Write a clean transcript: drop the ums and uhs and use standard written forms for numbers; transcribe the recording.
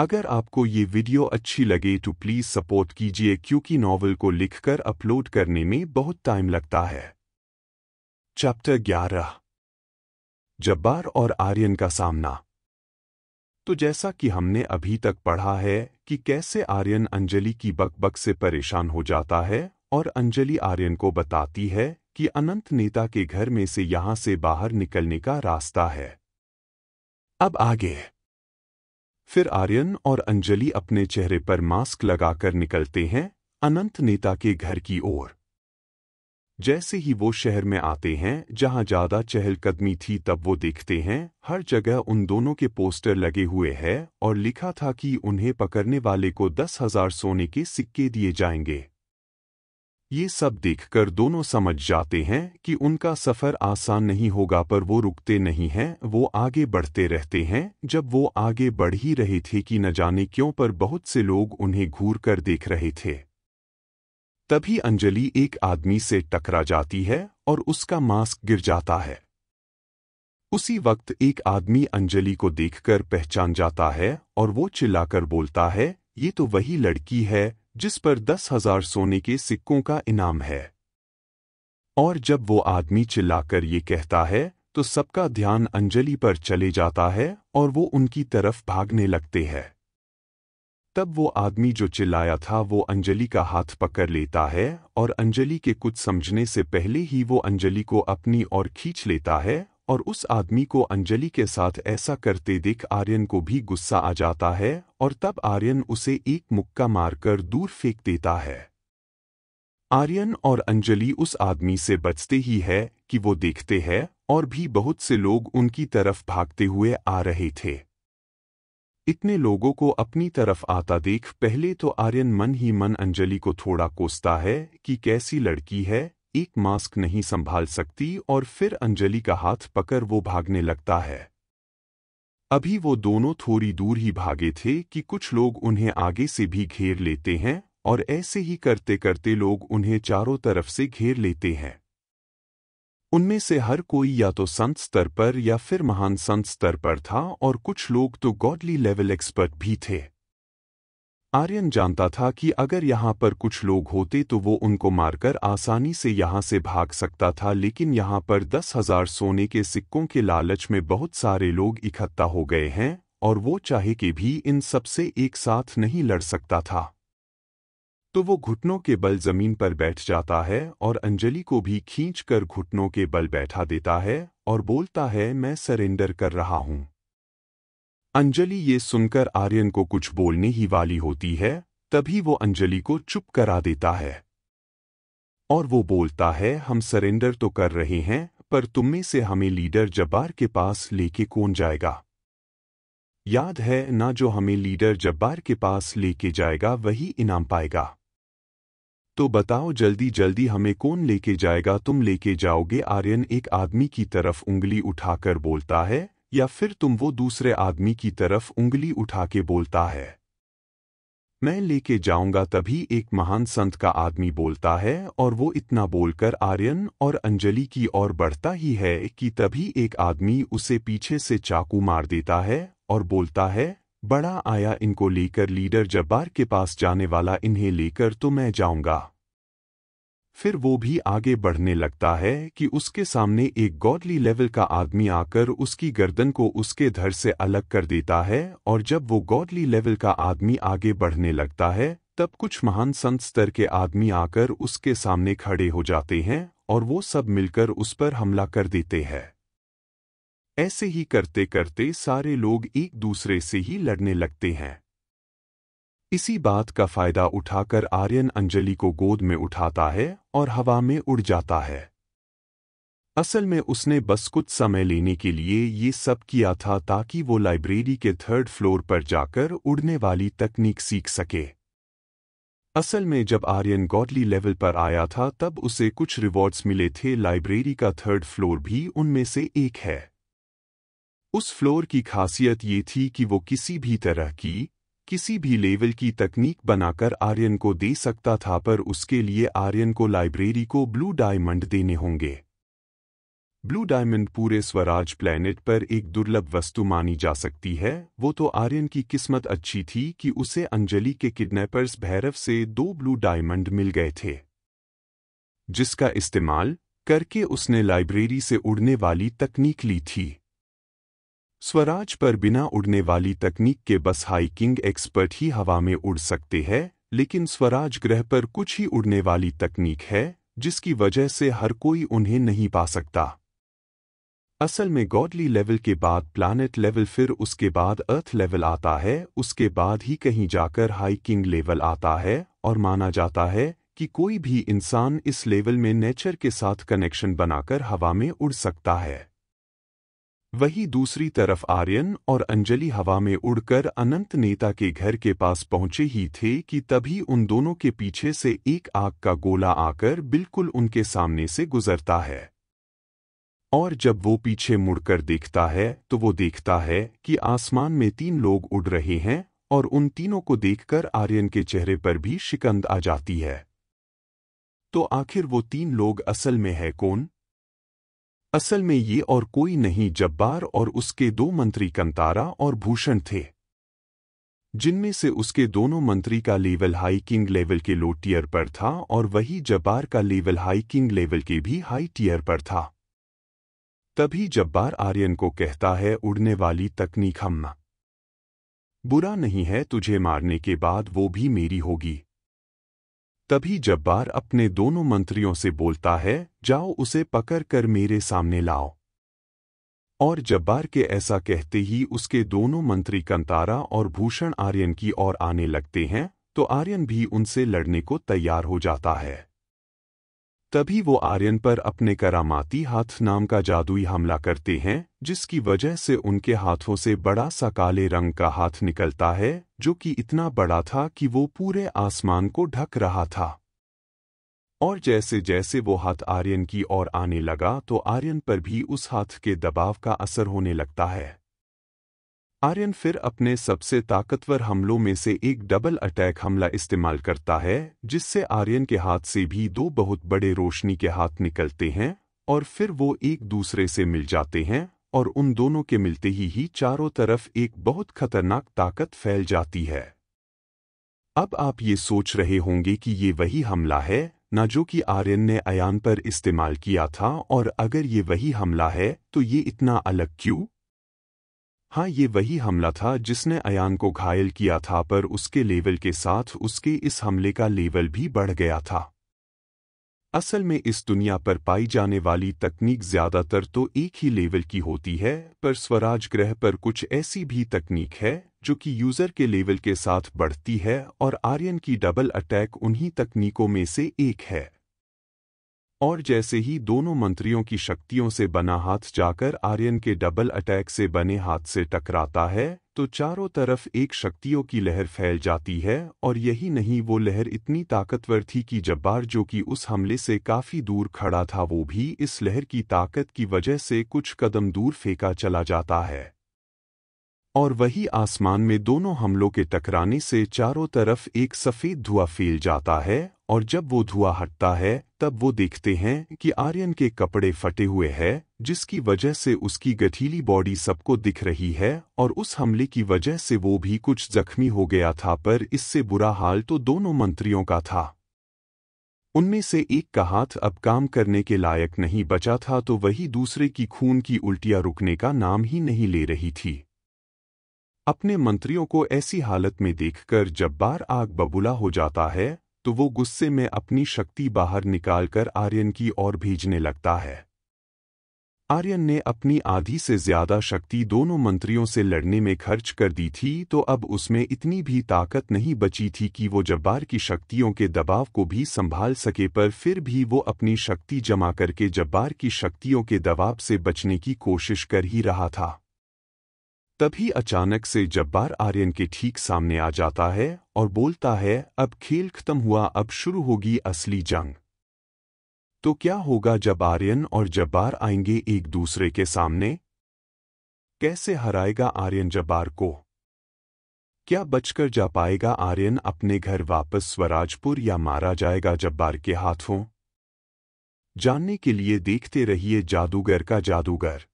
अगर आपको ये वीडियो अच्छी लगे तो प्लीज़ सपोर्ट कीजिए क्योंकि नॉवल को लिखकर अपलोड करने में बहुत टाइम लगता है। चैप्टर 11 जब्बार और आर्यन का सामना। तो जैसा कि हमने अभी तक पढ़ा है कि कैसे आर्यन अंजलि की बकबक से परेशान हो जाता है और अंजलि आर्यन को बताती है कि अनंत नेता के घर में से यहाँ से बाहर निकलने का रास्ता है। अब आगे। फिर आर्यन और अंजलि अपने चेहरे पर मास्क लगाकर निकलते हैं अनंत नेता के घर की ओर। जैसे ही वो शहर में आते हैं जहां ज्यादा चहलकदमी थी तब वो देखते हैं हर जगह उन दोनों के पोस्टर लगे हुए हैं और लिखा था कि उन्हें पकड़ने वाले को 10,000 सोने के सिक्के दिए जाएंगे। ये सब देखकर दोनों समझ जाते हैं कि उनका सफ़र आसान नहीं होगा, पर वो रुकते नहीं हैं, वो आगे बढ़ते रहते हैं। जब वो आगे बढ़ ही रहे थे कि न जाने क्यों पर बहुत से लोग उन्हें घूर कर देख रहे थे। तभी अंजलि एक आदमी से टकरा जाती है और उसका मास्क गिर जाता है। उसी वक्त एक आदमी अंजलि को देखकर पहचान जाता है और वो चिल्लाकर बोलता है, ये तो वही लड़की है जिस पर 10,000 सोने के सिक्कों का इनाम है। और जब वो आदमी चिल्लाकर ये कहता है तो सबका ध्यान अंजलि पर चले जाता है और वो उनकी तरफ भागने लगते हैं। तब वो आदमी जो चिल्लाया था वो अंजलि का हाथ पकड़ लेता है और अंजलि के कुछ समझने से पहले ही वो अंजलि को अपनी ओर खींच लेता है और उस आदमी को अंजलि के साथ ऐसा करते देख आर्यन को भी गुस्सा आ जाता है और तब आर्यन उसे एक मुक्का मारकर दूर फेंक देता है। आर्यन और अंजलि उस आदमी से बचते ही है कि वो देखते हैं और भी बहुत से लोग उनकी तरफ भागते हुए आ रहे थे। इतने लोगों को अपनी तरफ आता देख पहले तो आर्यन मन ही मन अंजलि को थोड़ा कोसता है कि कैसी लड़की है, एक मास्क नहीं संभाल सकती, और फिर अंजलि का हाथ पकड़ वो भागने लगता है। अभी वो दोनों थोड़ी दूर ही भागे थे कि कुछ लोग उन्हें आगे से भी घेर लेते हैं और ऐसे ही करते करते लोग उन्हें चारों तरफ से घेर लेते हैं। उनमें से हर कोई या तो संत स्तर पर या फिर महान संत स्तर पर था और कुछ लोग तो गॉडली लेवल एक्सपर्ट भी थे। आर्यन जानता था कि अगर यहाँ पर कुछ लोग होते तो वो उनको मारकर आसानी से यहाँ से भाग सकता था, लेकिन यहाँ पर 10,000 सोने के सिक्कों के लालच में बहुत सारे लोग इकट्ठा हो गए हैं और वो चाहे कि भी इन सबसे एक साथ नहीं लड़ सकता था। तो वो घुटनों के बल जमीन पर बैठ जाता है और अंजलि को भी खींचकर घुटनों के बल बैठा देता है और बोलता है, मैं सरेंडर कर रहा हूँ। अंजलि ये सुनकर आर्यन को कुछ बोलने ही वाली होती है, तभी वो अंजलि को चुप करा देता है और वो बोलता है, हम सरेंडर तो कर रहे हैं, पर तुम में से हमें लीडर जब्बार के पास लेके कौन जाएगा? याद है ना, जो हमें लीडर जब्बार के पास लेके जाएगा वही इनाम पाएगा। तो बताओ जल्दी जल्दी हमें कौन लेके जाएगा? तुम लेके जाओगे? आर्यन एक आदमी की तरफ उंगली उठाकर बोलता है, या फिर तुम वो दूसरे आदमी की तरफ उंगली उठा के बोलता है, मैं लेके जाऊंगा। तभी एक महान संत का आदमी बोलता है और वो इतना बोलकर आर्यन और अंजलि की ओर बढ़ता ही है कि तभी एक आदमी उसे पीछे से चाकू मार देता है और बोलता है, बड़ा आया इनको लेकर, लीडर जब्बार के पास जाने वाला, इन्हें लेकर तो मैं जाऊंगा। फिर वो भी आगे बढ़ने लगता है कि उसके सामने एक गॉडली लेवल का आदमी आकर उसकी गर्दन को उसके धड़ से अलग कर देता है, और जब वो गॉडली लेवल का आदमी आगे बढ़ने लगता है तब कुछ महान संत स्तर के आदमी आकर उसके सामने खड़े हो जाते हैं और वो सब मिलकर उस पर हमला कर देते हैं। ऐसे ही करते करते सारे लोग एक दूसरे से ही लड़ने लगते हैं। इसी बात का फायदा उठाकर आर्यन अंजलि को गोद में उठाता है और हवा में उड़ जाता है। असल में उसने बस कुछ समय लेने के लिए ये सब किया था ताकि वो लाइब्रेरी के 3rd फ्लोर पर जाकर उड़ने वाली तकनीक सीख सके। असल में जब आर्यन गॉडली लेवल पर आया था तब उसे कुछ रिवॉर्ड्स मिले थे। लाइब्रेरी का 3rd फ्लोर भी उनमें से एक है। उस फ्लोर की खासियत ये थी कि वो किसी भी तरह की, किसी भी लेवल की तकनीक बनाकर आर्यन को दे सकता था, पर उसके लिए आर्यन को लाइब्रेरी को ब्लू डायमंड देने होंगे। ब्लू डायमंड पूरे स्वराज प्लैनेट पर एक दुर्लभ वस्तु मानी जा सकती है। वो तो आर्यन की किस्मत अच्छी थी कि उसे अंजलि के किडनैपर्स भैरव से 2 ब्लू डायमंड मिल गए थे, जिसका इस्तेमाल करके उसने लाइब्रेरी से उड़ने वाली तकनीक ली थी। स्वराज पर बिना उड़ने वाली तकनीक के बस हाइकिंग एक्सपर्ट ही हवा में उड़ सकते हैं, लेकिन स्वराज ग्रह पर कुछ ही उड़ने वाली तकनीक है जिसकी वजह से हर कोई उन्हें नहीं पा सकता। असल में गॉडली लेवल के बाद प्लैनेट लेवल, फिर उसके बाद अर्थ लेवल आता है, उसके बाद ही कहीं जाकर हाइकिंग लेवल आता है, और माना जाता है कि कोई भी इंसान इस लेवल में नेचर के साथ कनेक्शन बनाकर हवा में उड़ सकता है। वही दूसरी तरफ आर्यन और अंजलि हवा में उड़कर अनंत नेता के घर के पास पहुंचे ही थे कि तभी उन दोनों के पीछे से एक आग का गोला आकर बिल्कुल उनके सामने से गुजरता है। और जब वो पीछे मुड़कर देखता है तो वो देखता है कि आसमान में 3 लोग उड़ रहे हैं, और उन तीनों को देखकर आर्यन के चेहरे पर भी शिकंद आ जाती है। तो आखिर वो 3 लोग असल में है कौन? असल में ये और कोई नहीं जब्बार और उसके 2 मंत्री कंतारा और भूषण थे, जिनमें से उसके दोनों मंत्री का लेवल हाइकिंग लेवल के लो टियर पर था और वही जब्बार का लेवल हाइकिंग लेवल के भी हाई टियर पर था। तभी जब्बार आर्यन को कहता है, उड़ने वाली तकनीक हम बुरा नहीं है, तुझे मारने के बाद वो भी मेरी होगी। तभी जब्बार अपने दोनों मंत्रियों से बोलता है, जाओ उसे पकड़ कर मेरे सामने लाओ। और जब्बार के ऐसा कहते ही उसके दोनों मंत्री कंतारा और भूषण आर्यन की ओर आने लगते हैं, तो आर्यन भी उनसे लड़ने को तैयार हो जाता है। तभी वो आर्यन पर अपने करामाती हाथ नाम का जादुई हमला करते हैं, जिसकी वजह से उनके हाथों से बड़ा सा काले रंग का हाथ निकलता है, जो कि इतना बड़ा था कि वो पूरे आसमान को ढक रहा था। और जैसे जैसे वो हाथ आर्यन की ओर आने लगा तो आर्यन पर भी उस हाथ के दबाव का असर होने लगता है। आर्यन फिर अपने सबसे ताकतवर हमलों में से एक डबल अटैक हमला इस्तेमाल करता है, जिससे आर्यन के हाथ से भी 2 बहुत बड़े रोशनी के हाथ निकलते हैं, और फिर वो एक दूसरे से मिल जाते हैं, और उन दोनों के मिलते ही चारों तरफ एक बहुत खतरनाक ताकत फैल जाती है। अब आप ये सोच रहे होंगे कि ये वही हमला है ना जो कि आर्यन ने अयान पर इस्तेमाल किया था, और अगर ये वही हमला है तो ये इतना अलग क्यों? हाँ, ये वही हमला था जिसने अयान को घायल किया था, पर उसके लेवल के साथ उसके इस हमले का लेवल भी बढ़ गया था। असल में इस दुनिया पर पाई जाने वाली तकनीक ज़्यादातर तो एक ही लेवल की होती है, पर स्वराज ग्रह पर कुछ ऐसी भी तकनीक है जो कि यूज़र के लेवल के साथ बढ़ती है, और आर्यन की डबल अटैक उन्हीं तकनीकों में से एक है। और जैसे ही दोनों मंत्रियों की शक्तियों से बना हाथ जाकर आर्यन के डबल अटैक से बने हाथ से टकराता है, तो चारों तरफ एक शक्तियों की लहर फैल जाती है, और यही नहीं, वो लहर इतनी ताकतवर थी कि जब्बार जो कि उस हमले से काफ़ी दूर खड़ा था, वो भी इस लहर की ताकत की वजह से कुछ कदम दूर फेंका चला जाता है। और वही आसमान में दोनों हमलों के टकराने से चारों तरफ एक सफ़ेद धुआं फैल जाता है, और जब वो धुआं हटता है तब वो देखते हैं कि आर्यन के कपड़े फटे हुए हैं, जिसकी वजह से उसकी गठीली बॉडी सबको दिख रही है, और उस हमले की वजह से वो भी कुछ जख्मी हो गया था, पर इससे बुरा हाल तो दोनों मंत्रियों का था। उनमें से एक का हाथ अब काम करने के लायक नहीं बचा था, तो वही दूसरे की खून की उल्टियाँ रुकने का नाम ही नहीं ले रही थी। अपने मंत्रियों को ऐसी हालत में देखकर जब्बार आग बबूला हो जाता है, तो वो गुस्से में अपनी शक्ति बाहर निकालकर आर्यन की ओर भेजने लगता है। आर्यन ने अपनी आधी से ज्यादा शक्ति दोनों मंत्रियों से लड़ने में खर्च कर दी थी, तो अब उसमें इतनी भी ताकत नहीं बची थी कि वो जब्बार की शक्तियों के दबाव को भी संभाल सके, पर फिर भी वो अपनी शक्ति जमा करके जब्बार की शक्तियों के दबाव से बचने की कोशिश कर ही रहा था। तभी अचानक से जब्बार आर्यन के ठीक सामने आ जाता है और बोलता है, अब खेल खत्म हुआ, अब शुरू होगी असली जंग। तो क्या होगा जब आर्यन और जब्बार आएंगे एक दूसरे के सामने? कैसे हराएगा आर्यन जब्बार को? क्या बचकर जा पाएगा आर्यन अपने घर वापस स्वराजपुर, या मारा जाएगा जब्बार के हाथों? जानने के लिए देखते रहिए जादूगर का जादूगर।